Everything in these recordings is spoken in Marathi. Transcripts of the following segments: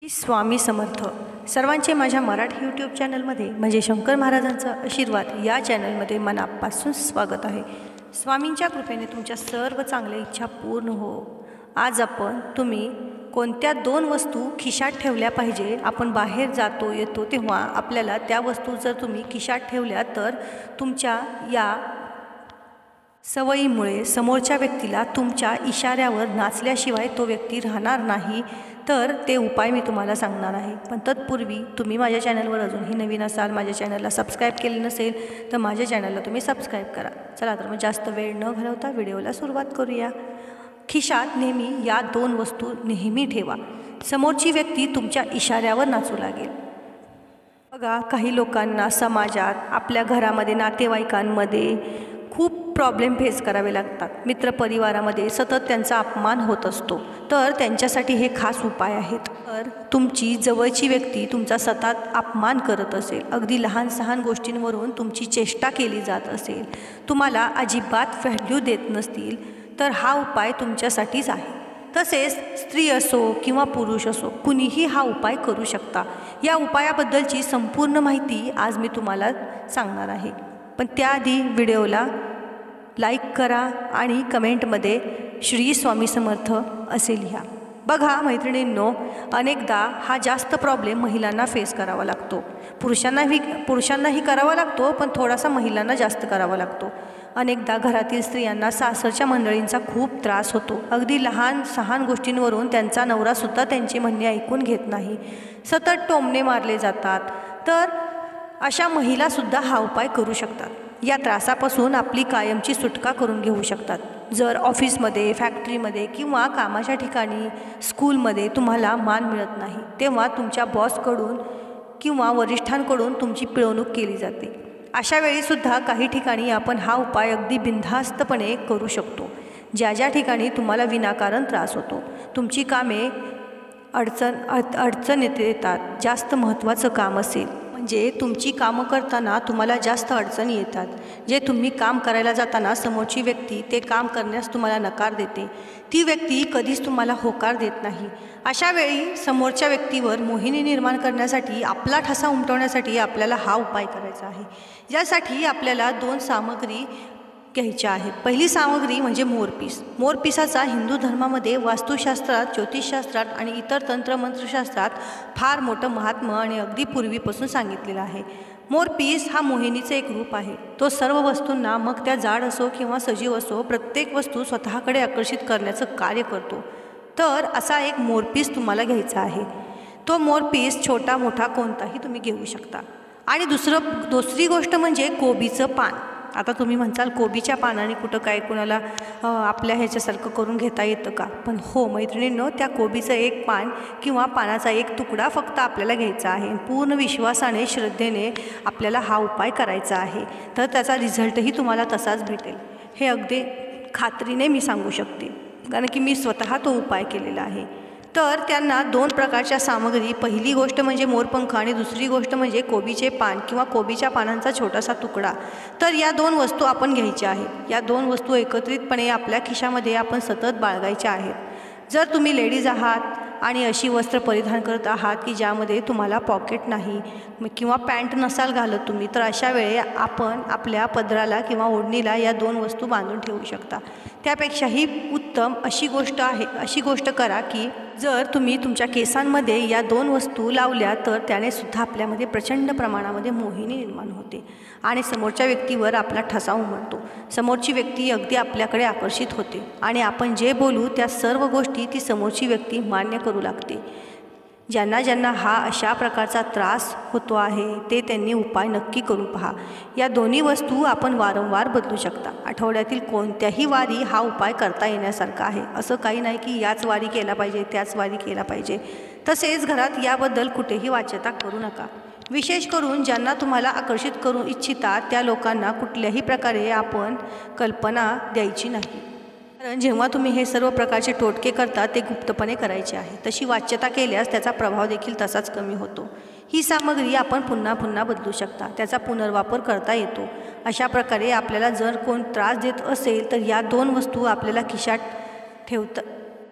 स्वामी समर्थ सर्वांचे माझ्या मराठी यूट्यूब चॅनलमध्ये म्हणजे शंकर महाराजांचा आशीर्वाद या चॅनलमध्ये मनापासून स्वागत आहे। स्वामींच्या कृपेने तुमच्या सर्व चांगल्या इच्छा पूर्ण हो। आज आपण तुम्ही कोणत्या दोन वस्तू खिशात ठेवल्या पाहिजे। आपण बाहेर जातो येतो तेव्हा आपल्याला त्या वस्तू जर तुम्ही खिशात ठेवल्या तर तुमच्या या सवयीमुळे समोरच्या व्यक्तीला तुमच्या इशाऱ्यावर नाचल्याशिवाय तो व्यक्ती राहणार नाही। तर ते उपाय मी तुम्हाला सांगणार आहे, पण तत्पूर्वी तुम्ही माझ्या चॅनलवर अजूनही नवीन असाल, माझ्या चॅनलला सबस्क्राईब केले नसेल तर माझ्या चॅनलला तुम्ही सबस्क्राईब करा। चला तर मग जास्त वेळ न घालवता व्हिडिओला सुरुवात करूया। खिशात नेहमी या दोन वस्तू नेहमी ठेवा, समोरची व्यक्ती तुमच्या इशाऱ्यावर नाचू लागेल। बघा, काही लोकांना समाजात, आपल्या घरामध्ये, नातेवाईकांमध्ये खूप प्रॉब्लेम फेस करावे लागतात। मित्रपरिवारामध्ये सतत त्यांचा अपमान होत असतो, तर त्यांच्यासाठी हे खास उपाय आहेत। तर तुमची जवळची व्यक्ती तुमचा सतत अपमान करत असेल, अगदी लहान सहान गोष्टींवरून तुमची चेष्टा केली जात असेल, तुम्हाला अजिबात व्हॅल्यू देत नसतील, तर हा उपाय तुमच्यासाठीच आहे। तसेच स्त्री असो किंवा पुरुष असो, कुणीही हा उपाय करू शकता। या उपायाबद्दलची संपूर्ण माहिती आज मी तुम्हाला सांगणार आहे, पण त्याआधी व्हिडिओला लाईक करा आणि कमेंटमध्ये श्री स्वामी समर्थ असे लिहा। बघा मैत्रिणींनो, अनेकदा हा जास्त प्रॉब्लेम महिलांना फेस करावा लागतो। पुरुषांनाही करावा लागतो, पण थोडासा महिलांना जास्त करावा लागतो। अनेकदा घरातील स्त्रियांना सासरच्या मंडळींचा खूप त्रास होतो। अगदी लहान सहान गोष्टींवरून त्यांचा नवरासुद्धा त्यांची म्हणणे ऐकून घेत नाही, सतत टोमणे मारले जातात। तर अशा महिलासुद्धा हा उपाय करू शकतात। या त्रासापासून आपली कायमची सुटका करून घेऊ शकतात। जर ऑफिसमध्ये, फॅक्टरीमध्ये किंवा कामाच्या ठिकाणी, स्कूलमध्ये तुम्हाला मान मिळत नाही, तेव्हा तुमच्या बॉसकडून किंवा वरिष्ठांकडून तुमची पिळवणूक केली जाते। अशा वेळीसुद्धा काही ठिकाणी आपण हा उपाय अगदी बिनधास्तपणे करू शकतो। ज्या ठिकाणी तुम्हाला विनाकारण त्रास होतो, तुमची कामे अडचणीत येतात, जास्त महत्त्वाचं काम असेल, म्हणजे तुमची कामं करताना तुम्हाला जास्त अडचणी येतात, जे तुम्ही काम करायला जाताना समोरची व्यक्ती ते काम करण्यास तुम्हाला नकार देते, ती व्यक्ती कधीच तुम्हाला होकार देत नाही। अशा वेळी समोरच्या व्यक्तीवर मोहिनी निर्माण करण्यासाठी, आपला ठसा उमटवण्यासाठी आपल्याला हा उपाय करायचा आहे। यासाठी आपल्याला दोन सामग्री घ्यायच्या आहेत। पहिली सामग्री म्हणजे मोरपीस। मोरपिसाचा हिंदू धर्मामध्ये, वास्तुशास्त्रात, ज्योतिषशास्त्रात आणि इतर तंत्रमंत्रशास्त्रात फार मोठं महात्म्य आणि अगदी पूर्वीपासून सांगितलेलं आहे। मोरपीस हा मोहिनीचं एक रूप आहे। तो सर्व वस्तूंना, मग त्या जाड असो किंवा सजीव असो, प्रत्येक वस्तू स्वतःकडे आकर्षित करण्याचं कार्य करतो। तर असा एक मोरपीस तुम्हाला घ्यायचा आहे। तो मोरपीस छोटा मोठा कोणताही तुम्ही घेऊ शकता। आणि दुसरी गोष्ट म्हणजे कोबीचं पान। आता तुम्ही म्हणसाल, कोबीच्या पानाने कुठं काय कुणाला आपल्या ह्याच्यासारखं करून घेता येतं का? पण हो मैत्रिणींनो, त्या कोबीचं एक पान किंवा पानाचा एक तुकडा फक्त आपल्याला घ्यायचा आहे। पूर्ण विश्वासाने, श्रद्धेने आपल्याला हा उपाय करायचा आहे, तर त्याचा रिझल्टही तुम्हाला तसाच भेटेल। हे अगदी खात्रीने मी सांगू शकते, कारण की मी स्वतः तो उपाय केलेला आहे। तर त्यांना दोन प्रकारच्या सामग्री, पहिली गोष्ट म्हणजे मोरपंख आणि दुसरी गोष्ट म्हणजे कोबीचे पान किंवा कोबीच्या पानांचा छोटासा तुकडा। तर या दोन वस्तू आपण घ्यायच्या आहेत। या दोन वस्तू एकत्रितपणे आपल्या खिशामध्ये आपण सतत बाळगायच्या आहेत। जर तुम्ही लेडीज आहात आणि अशी वस्त्र परिधान करत आहात की ज्यामध्ये तुम्हाला पॉकेट नाही किंवा पॅन्ट नसाल घालत तुम्ही, तर अशा वेळी आपण आपल्या पदराला किंवा ओढणीला या दोन वस्तू बांधून ठेवू शकता। त्यापेक्षाही उत्तम अशी गोष्ट करा की जर तुम्ही तुमच्या केसांमध्ये या दोन वस्तू लावल्या, तर त्याने सुद्धा आपल्यामध्ये प्रचंड प्रमाणामध्ये मोहिनी निर्माण होते आणि समोरच्या व्यक्तीवर आपला ठसा उमटतो। समोरची व्यक्ती अगदी आपल्याकडे आकर्षित होते आणि आपण जे बोलू त्या सर्व गोष्टी ती समोरची व्यक्ती मान्य करू लागते। ज्यांना हा अशा प्रकारचा त्रास होतो आहे, ते त्यांनी उपाय नक्की करून पहा। या दोन्ही वस्तू आपण वारंवार बदलू शकता। आठवड्यातील कोणत्याही वारी हा उपाय करता येण्यासारखा आहे। असं काही नाही की याच वारी केला पाहिजे, त्याच वारी केला पाहिजे। तसेच घरात याबद्दल कुठेही वाच्यता करू नका। विशेष करून ज्यांना तुम्हाला आकर्षित करू इच्छिता त्या लोकांना कुठल्याही प्रकारे आपण कल्पना द्यायची नाही, कारण जेव्हा तुम्ही हे सर्व प्रकारचे टोटके करता ते गुप्तपणे करायचे आहे। तशी वाच्यता केल्यास त्याचा प्रभाव देखील तसाच कमी होतो। ही सामग्री आपण पुन्हा पुन्हा बदलू शकता, त्याचा पुनर्वापर करता येतो। अशा प्रकारे आपल्याला जर कोण त्रास देत असेल तर या दोन वस्तू आपल्याला खिशात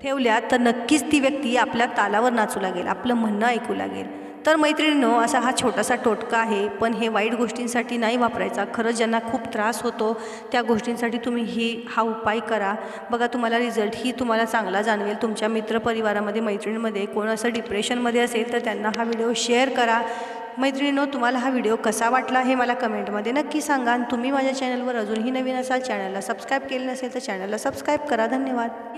ठेवल्या तर नक्कीच ती व्यक्ती आपल्या तालावर नाचू लागेल, आपलं म्हणणं ऐकू लागेल. तर मैत्रिणींनो, असा हा छोटासा टोटका आहे, पण हे वाईट गोष्टींसाठी नाही वापरायचा. खरंच ज्यांना खूप त्रास होतो त्या गोष्टींसाठी तुम्ही हा उपाय करा. बघा, तुम्हाला रिझल्टही तुम्हाला चांगला जाणवेल. तुमच्या मित्रपरिवारामध्ये, मैत्रिणींमध्ये कोण असं डिप्रेशनमध्ये असेल तर त्यांना हा व्हिडिओ शेअर करा. मैत्रिणींनो, तुम्हाला हा व्हिडिओ कसा वाटला हे मला कमेंटमध्ये नक्की सांगा. आणि तुम्ही माझ्या चॅनलवर अजूनही नवीन असाल, चॅनलला सबस्क्राईब केले नसेल तर चॅनलला सबस्क्राईब करा. धन्यवाद.